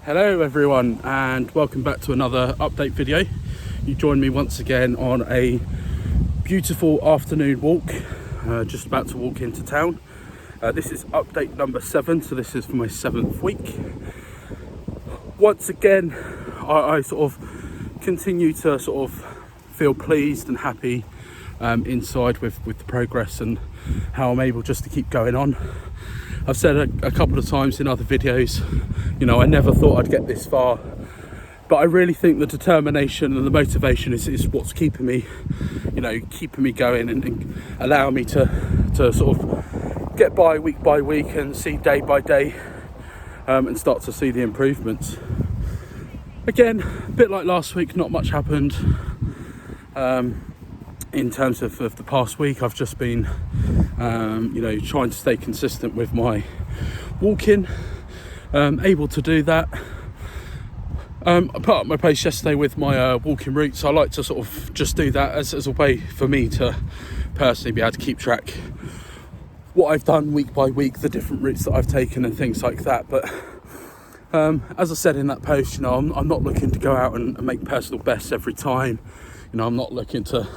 Hello everyone, and welcome back to another update video. You join me once again on a beautiful afternoon walk, just about to walk into town. This is update number 7, so this is for my 7th week. Once again, I sort of continue to sort of feel pleased and happy inside with the progress and how I'm able just to keep going on. I've said a couple of times in other videos, you know, I never thought I'd get this far, but I really think the determination and the motivation is what's keeping me going and allowing me to sort of get by week and see day by day and start to see the improvements. Again, a bit like last week, not much happened in terms of the past week. I've just been trying to stay consistent with my walking, able to do that. I put up my post yesterday with my walking routes. I like to sort of just do that as a way for me to personally be able to keep track what I've done week by week, the different routes that I've taken and things like that. But as I said in that post, I'm not looking to go out and make personal bests every time. I'm not looking to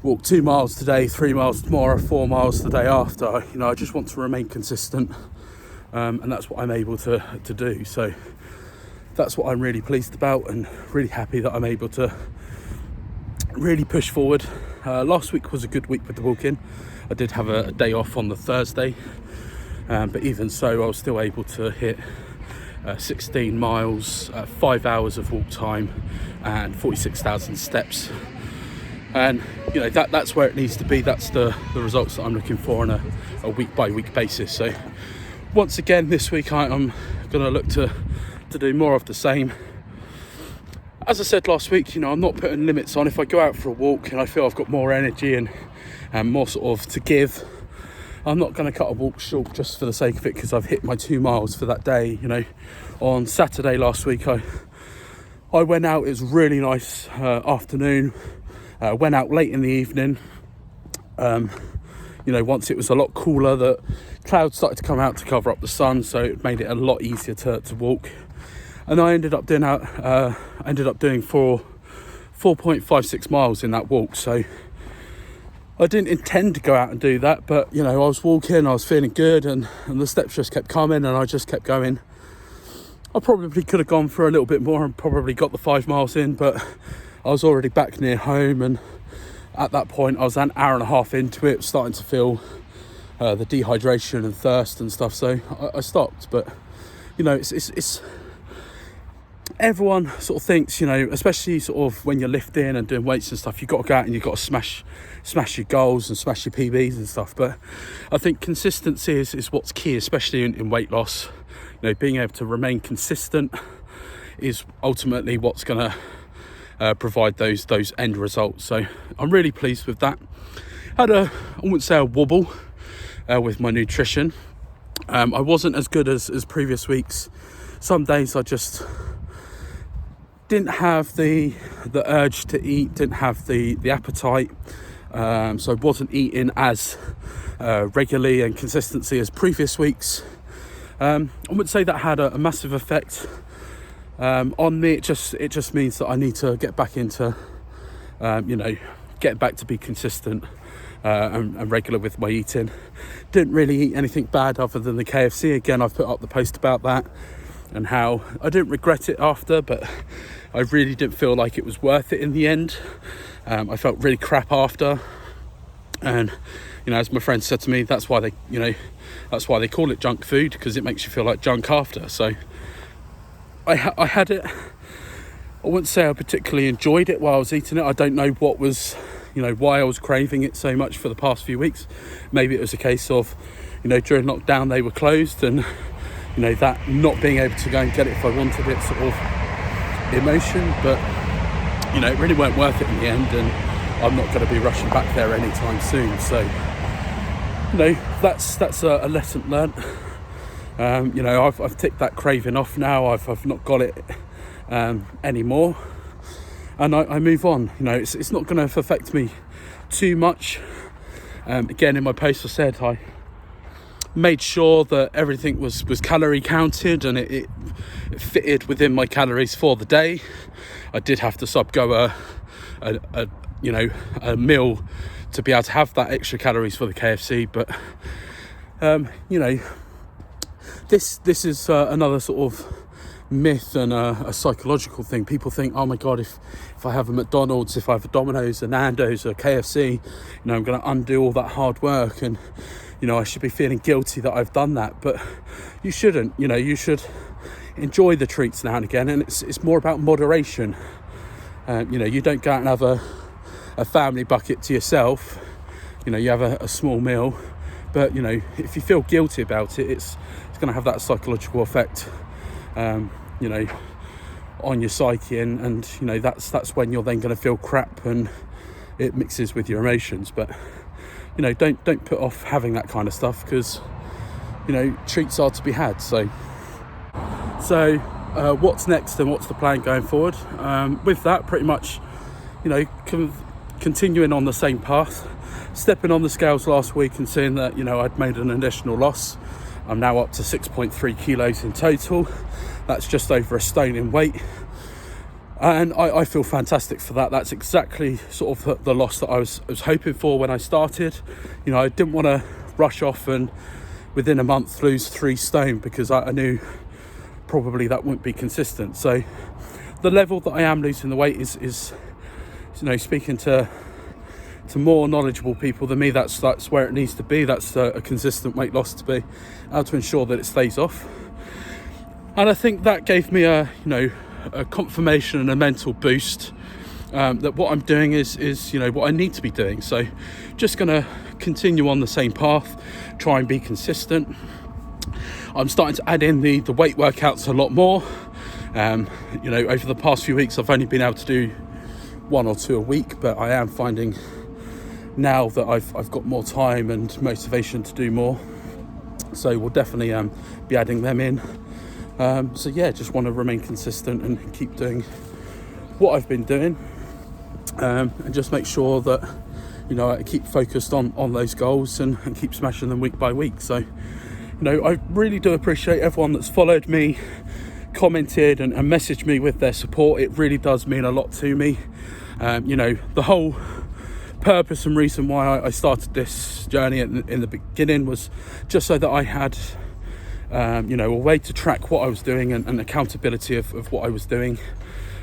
walk 2 miles today, 3 miles tomorrow, 4 miles the day after. I just want to remain consistent, and that's what I'm able to do. So that's what I'm really pleased about and really happy that I'm able to really push forward. Last week was a good week with the walking. I did have a day off on the Thursday, but even so I was still able to hit 16 miles, 5 hours of walk time and 46,000 steps. And that's where it needs to be. That's the results that I'm looking for on a week by week basis. So once again this week I'm going to look to do more of the same. As I said last week, I'm not putting limits on. If I go out for a walk and I feel I've got more energy and more sort of to give, I'm not going to cut a walk short just for the sake of it because I've hit my 2 miles for that day. On Saturday last week I went out. It was a really nice afternoon. Went out late in the evening. Once it was a lot cooler, the clouds started to come out to cover up the sun, so it made it a lot easier to walk. And I ended up doing 4.56 miles in that walk. So I didn't intend to go out and do that, but I was walking, I was feeling good, and the steps just kept coming, and I just kept going. I probably could have gone for a little bit more and probably got the 5 miles in, but I was already back near home, and at that point I was an hour and a half into it, starting to feel the dehydration and thirst and stuff, so I stopped. But it's everyone sort of thinks, especially sort of when you're lifting and doing weights and stuff, you've got to go out and you've got to smash your goals and smash your PBs and stuff. But I think consistency is what's key, especially in weight loss. Being able to remain consistent is ultimately what's going to provide those end results. So I'm really pleased with that. I wouldn't say a wobble with my nutrition. I wasn't as good as previous weeks. Some days I just didn't have the urge to eat, didn't have the appetite, so I wasn't eating as regularly and consistency as previous weeks. I wouldn't say that had a massive effect on me. It just means that I need to get back into get back to be consistent and regular with my eating. Didn't really eat anything bad other than the KFC. Again, I've put up the post about that and how I didn't regret it after, but I really didn't feel like it was worth it in the end. I felt really crap after, and as my friend said to me, that's why they call it junk food, because it makes you feel like junk after. So I had it. I wouldn't say I particularly enjoyed it while I was eating it. I don't know what was, why I was craving it so much for the past few weeks. Maybe it was a case of, during lockdown they were closed, and that not being able to go and get it if I wanted it sort of emotion. But it really weren't worth it in the end, and I'm not going to be rushing back there anytime soon. So that's a lesson learnt. I've ticked that craving off now. I've not got it anymore, and I move on. It's not going to affect me too much. Again, in my post I said I made sure that everything was calorie counted, and it it fitted within my calories for the day. I did have to subgo a meal to be able to have that extra calories for the KFC, but this is another sort of myth and a psychological thing. People think, oh my god, if I have a McDonald's, if I have a Domino's, a Nando's, a KFC, I'm going to undo all that hard work, and I should be feeling guilty that I've done that. But you shouldn't. You should enjoy the treats now and again, and it's more about moderation. You don't go out and have a family bucket to yourself. You have a small meal, but if you feel guilty about it, it's going to have that psychological effect on your psyche, and that's when you're then going to feel crap, and it mixes with your emotions. But don't put off having that kind of stuff, because treats are to be had. So what's next and what's the plan going forward? With that, pretty much continuing on the same path, stepping on the scales last week and seeing that I'd made an additional loss. I'm now up to 6.3 kilos in total. That's just over a stone in weight, and I feel fantastic for that. That's exactly sort of the loss that I was hoping for when I started. I didn't want to rush off and within a month lose 3 stone, because I knew probably that wouldn't be consistent. So the level that I am losing the weight is speaking to more knowledgeable people than me, that's where it needs to be. That's a consistent weight loss to be able to ensure that it stays off. And I think that gave me a confirmation and a mental boost that what I'm doing is what I need to be doing. So just going to continue on the same path, try and be consistent. I'm starting to add in the weight workouts a lot more. Over the past few weeks I've only been able to do 1 or 2 a week, but I am finding now that I've got more time and motivation to do more. So we'll definitely be adding them in. Just want to remain consistent and keep doing what I've been doing, and just make sure that I keep focused on those goals and keep smashing them week by week. So I really do appreciate everyone that's followed me, commented and messaged me with their support. It really does mean a lot to me. The whole purpose and reason why I started this journey in the beginning was just so that I had a way to track what I was doing and accountability of what I was doing.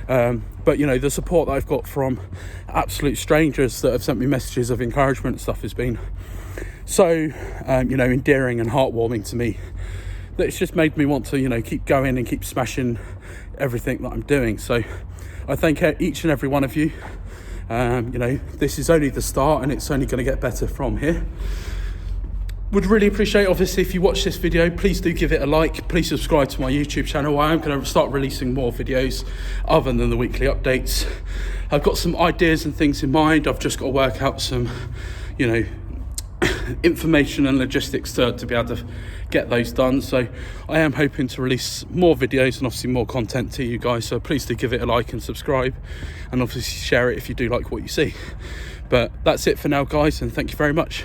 But the support that I've got from absolute strangers that have sent me messages of encouragement and stuff has been so endearing and heartwarming to me, that it's just made me want to keep going and keep smashing everything that I'm doing. So I thank each and every one of you. This is only the start, and it's only going to get better from here. Would really appreciate, obviously, if you watch this video, please do give it a like. Please subscribe to my YouTube channel. I am going to start releasing more videos other than the weekly updates. I've got some ideas and things in mind. I've just got to work out some information and logistics to be able to get those done. So I am hoping to release more videos and obviously more content to you guys. So please do give it a like and subscribe, and obviously share it if you do like what you see. But that's it for now, guys, and thank you very much.